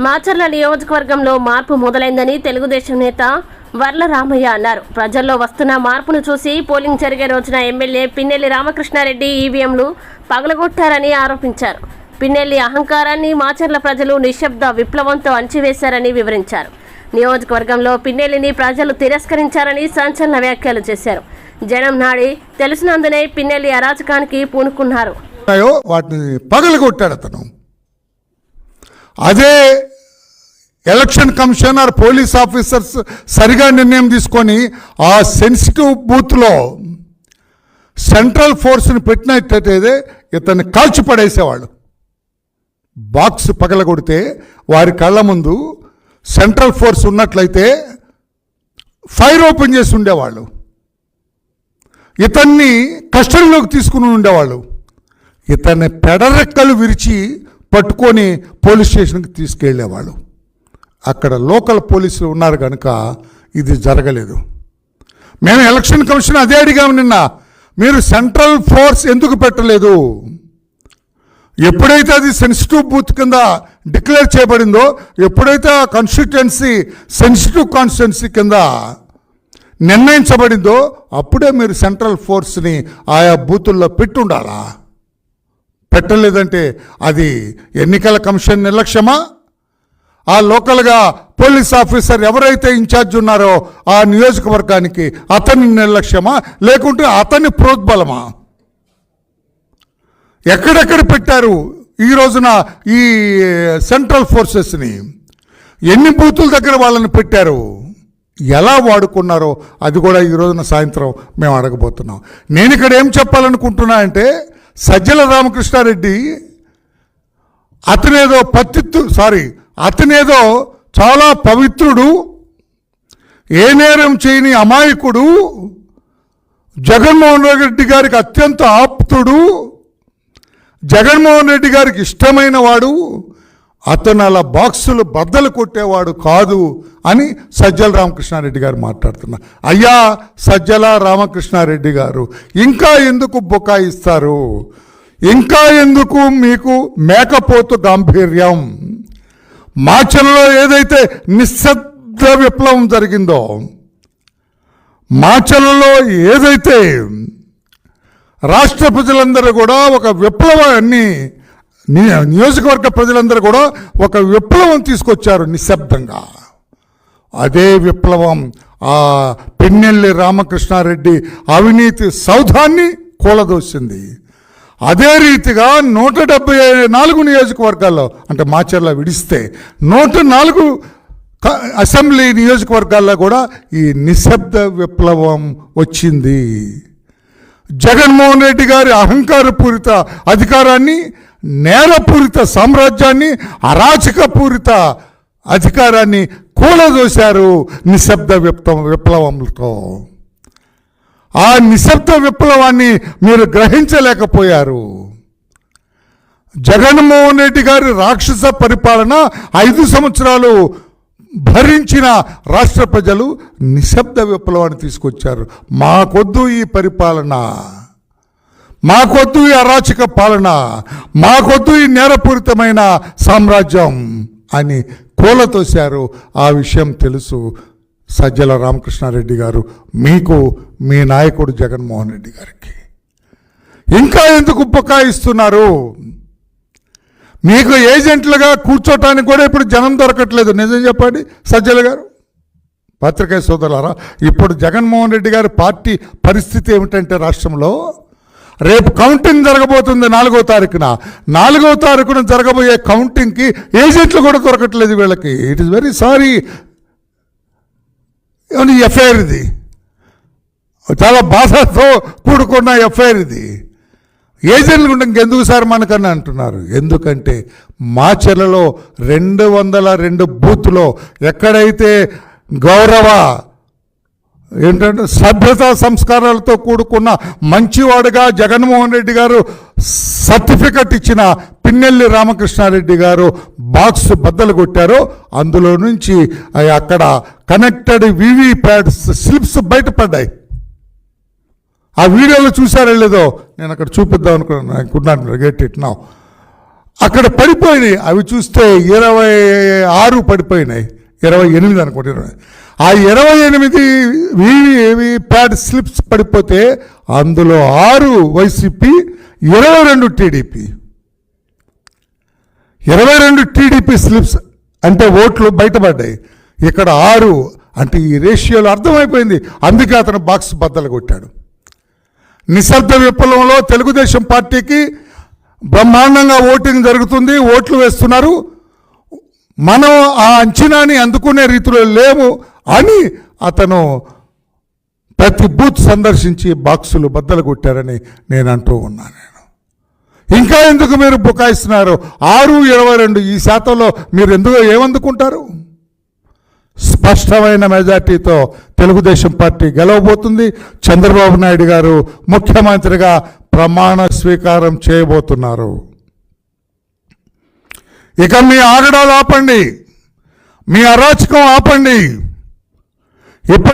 మాచర్ల నియోజకవర్గంలో మార్పు మొదలైందని తెలుగుదేశం నేత వర్ల రామయ్య అన్నారు. ప్రజల్లో వస్తున్న మార్పును చూసి పోలింగ్ జరిగే రోజున ఎమ్మెల్యే పిన్నెల్లి రామకృష్ణారెడ్డి ఈవీఎంలు పగలగొట్టారని ఆరోపించారు. పిన్నెల్లి అహంకారాన్ని మాచర్ల ప్రజలు నిశ్శబ్ద విప్లవంతో అణచివేశారని వివరించారు. నియోజకవర్గంలో పిన్నెల్లిని ప్రజలు తిరస్కరించారని సంచలన వ్యాఖ్యలు చేశారు. జనం నాడి తెలిసినందునే పిన్నెల్లి అరాచకానికి పూనుకున్నారు. వాటిని పగలగొట్టాడు అతను. అదే ఎలక్షన్ కమిషనర్ పోలీస్ ఆఫీసర్స్ సరిగా నిర్ణయం తీసుకొని ఆ సెన్సిటివ్ బూత్లో సెంట్రల్ ఫోర్స్ని పెట్టినట్టయితే ఇతన్ని కాల్చి పడేసేవాళ్ళు. బాక్స్ పగలగొడితే వారి కళ్ళ ముందు సెంట్రల్ ఫోర్స్ ఉన్నట్లయితే ఫైర్ ఓపెన్ చేసి ఉండేవాళ్ళు, ఇతన్ని కస్టడీలోకి తీసుకుని ఉండేవాళ్ళు. ఇతన్ని పెడరెక్కలు విరిచి పట్టుకొని పోలీస్ స్టేషన్కి తీసుకెళ్ళేవాళ్ళు. అక్కడ లోకల్ పోలీసులు ఉన్నారు కనుక ఇది జరగలేదు. మేము ఎలక్షన్ కమిషన్ అదే అడిగాము నిన్న, మీరు సెంట్రల్ ఫోర్స్ ఎందుకు పెట్టలేదు? ఎప్పుడైతే అది సెన్సిటివ్ బూత్ కింద డిక్లేర్ చేయబడిందో, ఎప్పుడైతే ఆ కాన్స్టిట్యుయెన్సీ సెన్సిటివ్ కాన్స్టిట్యుయెన్సీ కింద నిర్ణయించబడిందో అప్పుడే మీరు సెంట్రల్ ఫోర్స్ని ఆయా బూతుల్లో పెట్టుండాలా? పెట్టలేదంటే అది ఎన్నికల కమిషన్ నిర్లక్ష్యమా? ఆ లోకల్గా పోలీస్ ఆఫీసర్ ఎవరైతే ఇన్ఛార్జ్ ఉన్నారో ఆ నియోజకవర్గానికి అతని నిర్లక్ష్యమా, లేకుంటే అతని ప్రోద్బలమా? ఎక్కడెక్కడ పెట్టారు ఈ రోజున ఈ సెంట్రల్ ఫోర్సెస్ని? ఎన్ని బూతుల దగ్గర వాళ్ళని పెట్టారు? ఎలా వాడుకున్నారో అది కూడా ఈ రోజున సాయంత్రం మేము అడగబోతున్నాం. నేను ఇక్కడ ఏం చెప్పాలనుకుంటున్నా అంటే, సజ్జల రామకృష్ణారెడ్డి అతనేదో చాలా పవిత్రుడు, ఏ నేరం చేయని అమాయకుడు, జగన్మోహన్ రెడ్డి గారికి అత్యంత ఆప్తుడు, జగన్మోహన్ రెడ్డి గారికి ఇష్టమైన వాడు, అతను అలా బాక్సులు బద్దలు కొట్టేవాడు కాదు అని సజ్జల రామకృష్ణారెడ్డి గారు మాట్లాడుతున్నారు. అయ్యా సజ్జల రామకృష్ణారెడ్డి గారు, ఇంకా ఎందుకు బుకాయిస్తారు? ఇంకా ఎందుకు మీకు మేకపోతు గాంభీర్యం? మాచర్లలో ఏదైతే నిశ్శబ్ద విప్లవం జరిగిందో, మాచర్లలో ఏదైతే రాష్ట్ర ప్రజలందరూ కూడా ఒక విప్లవాన్ని, నియోజకవర్గ ప్రజలందరూ కూడా ఒక విప్లవం తీసుకొచ్చారు నిశ్శబ్దంగా. అదే విప్లవం ఆ పిన్నెల్లి రామకృష్ణారెడ్డి అవినీతి సౌధాన్ని కూలదోసింది. అదే రీతిగా 174 నియోజకవర్గాల్లో, అంటే మాచర్ల విడిస్తే 104 అసెంబ్లీ నియోజకవర్గాల్లో కూడా ఈ నిశ్శబ్ద విప్లవం వచ్చింది. జగన్మోహన్ రెడ్డి గారి అహంకారపూరిత అధికారాన్ని, నేరపూరిత సామ్రాజ్యాన్ని, అరాచకపూరిత అధికారాన్ని కూలదోశారు నిశ్శబ్ద విప్లవంతో. ఆ నిశ్శబ్ద విప్లవాన్ని మీరు గ్రహించలేకపోయారు. జగన్మోహన్ రెడ్డి గారి రాక్షస పరిపాలన 5 సంవత్సరాలు భరించిన రాష్ట్ర ప్రజలు నిశ్శబ్ద విప్లవాన్ని తీసుకొచ్చారు. మాకొద్దు ఈ పరిపాలన, మాకొద్దు ఈ అరాచక పాలన, మాకొద్దు ఈ నేరపూరితమైన సామ్రాజ్యం అని కూలతోశారు. ఆ విషయం తెలుసు సజ్జల రామకృష్ణారెడ్డి గారు మీకు, మీ నాయకుడు జగన్మోహన్ రెడ్డి గారికి. ఇంకా ఎందుకు బుకాయిస్తున్నారు? మీకు ఏజెంట్లుగా కూర్చోటానికి కూడా ఇప్పుడు జనం దొరకట్లేదు. నిజం చెప్పండి సజ్జల గారు, పత్రికా సోదరులారా. ఇప్పుడు జగన్మోహన్ రెడ్డి గారి పార్టీ పరిస్థితి ఏమిటంటే, రాష్ట్రంలో రేపు కౌంటింగ్ జరగబోతుంది 4వ తారీఖున. 4వ తారీఖున జరగబోయే కౌంటింగ్కి ఏజెంట్లు కూడా దొరకట్లేదు వీళ్ళకి. It is very sorry. FIR ఇది, చాలా బాధతో కూడుకున్న ఎఫ్ఐఆర్ ఇది. ఏజెంట్లు ఉంటే ఇంకెందుకు సార్ మనకన్నా అంటున్నారు. ఎందుకంటే మాచర్లలో 202 బూత్లో ఎక్కడైతే గౌరవ ఏంటంటే సభ్యతా సంస్కారాలతో కూడుకున్న మంచివాడుగా జగన్మోహన్ రెడ్డి గారు సర్టిఫికెట్ ఇచ్చిన పిన్నెల్లి రామకృష్ణారెడ్డి గారు బాక్స్ బద్దలు కొట్టారో, అందులో నుంచి అక్కడ కనెక్టెడ్ వివి ప్యాడ్స్ స్లిప్స్ బయటపడ్డాయి. ఆ వీడియోలో చూసారో లేదో, నేను అక్కడ చూపిద్దాం అనుకున్నాను. Get it now. అక్కడ పడిపోయినాయి. అవి చూస్తే 26 పడిపోయినాయి, 28 అనుకోండి. ఆ 28 ప్యాడ్ స్లిప్స్ పడిపోతే అందులో 6 వైసీపీ, 22 టీడీపీ. 22 టీడీపీ స్లిప్స్ అంటే ఓట్లు బయటపడ్డాయి. ఇక్కడ 6 అంటే ఈ రేషియోలో అర్థమైపోయింది. అందుకే అతను బాక్స్ బద్దలు కొట్టాడు. నిశ్శబ్ద విప్లవంలో తెలుగుదేశం పార్టీకి బ్రహ్మాండంగా ఓటింగ్ జరుగుతుంది, ఓట్లు వేస్తున్నారు, మనం ఆ అంచనాని అందుకునే రీతిలో లేము అని అతను ప్రతి బూత్ సందర్శించి బాక్సులు బద్దలు కొట్టారని నేను అంటూ ఉన్నాను. ఇంకా ఎందుకు మీరు బుకాయిస్తున్నారు? 6-22 ఈ శాతంలో మీరు ఎందుకు ఏమందుకుంటారు? స్పష్టమైన మెజార్టీతో తెలుగుదేశం పార్టీ గెలవబోతుంది. చంద్రబాబు నాయుడు గారు ముఖ్యమంత్రిగా ప్రమాణ స్వీకారం చేయబోతున్నారు. ఇక మీ ఆగడాలు ఆపండి, మీ అరాచకం ఆపండి.